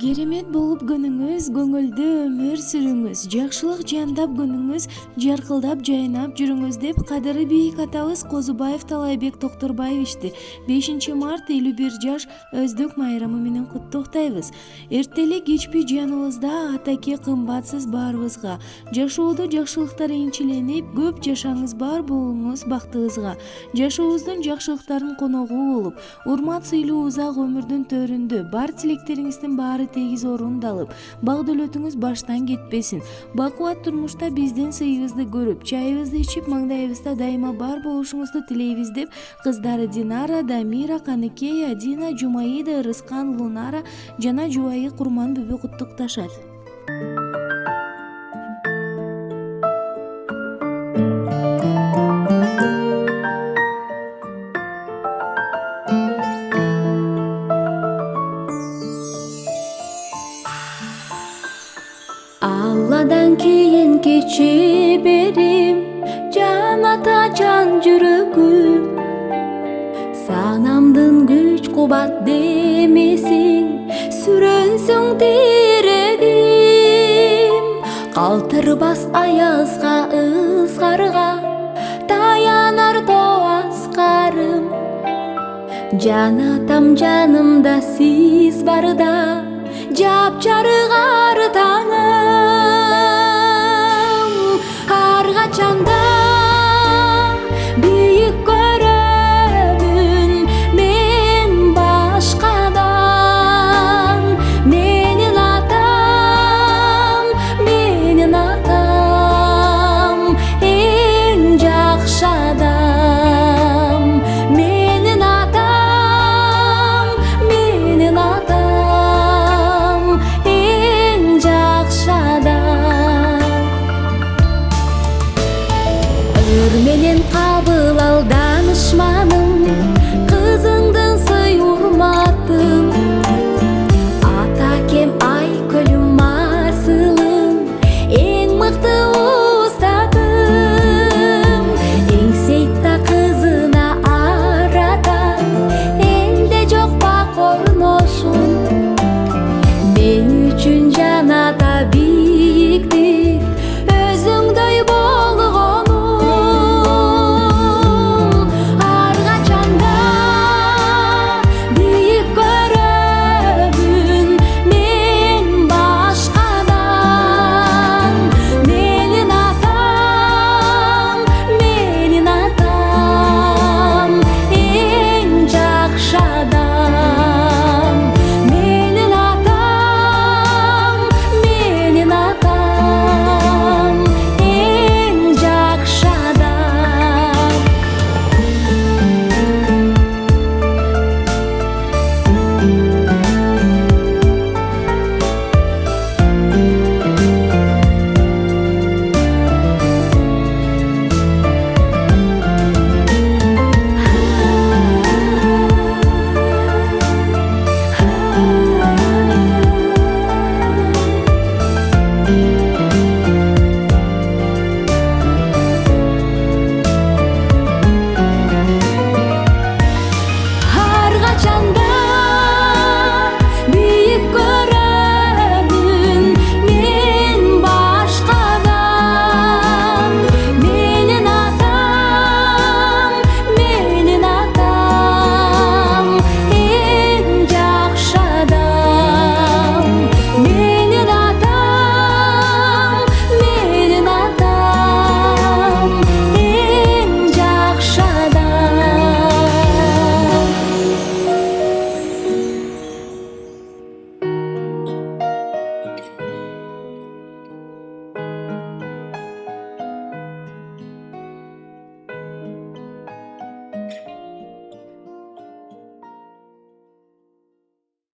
Керемет болуп күнүңүз, көңүлдүү өмүр сүрүңүз, жакшылык жандап күнүңүз, жаркылдап жайнап жүрүңүз деп кадыры бийик атабыз Козубаев Талайбек Токторбаевичти 5 март 51 жаш өздүк майрамы менен куттуктайбыз. Эртели кечпи жаныбызда атаке кымбатсыз баарыбызга жашоодо жакшылыктар энчиленип, көп жашаңыз, бар болуңуз бактыбызга, жашообуздун жакшылыктардын коногу болуп, урмат сыйлуу узак өмүрдүн төрүндө бар тилектериңиздин баары тегиз орундалып, бак дөлөтүңүз баштан кетпесин. Бакубат турмушта биздин сыйыбызды көрүп, чайыбызды ичип, маңдайыбызда дайыма бар болушуңузду тилейбиз деп кыздары Динара, Дамира, Каныкей, Адина, Жумаида, Ырыскан, Лунара жана жубайы Курман бүбү куттукташат. Алладан кийин кече берим, жан ата жан жүрөгүм. Санамдын күч кубат демесиң, сүрөнсөң тирегим. Калтырбас аязга, ызгарга, таянар тоаскарым. Жан атам жанымда сиз барда, жапжарык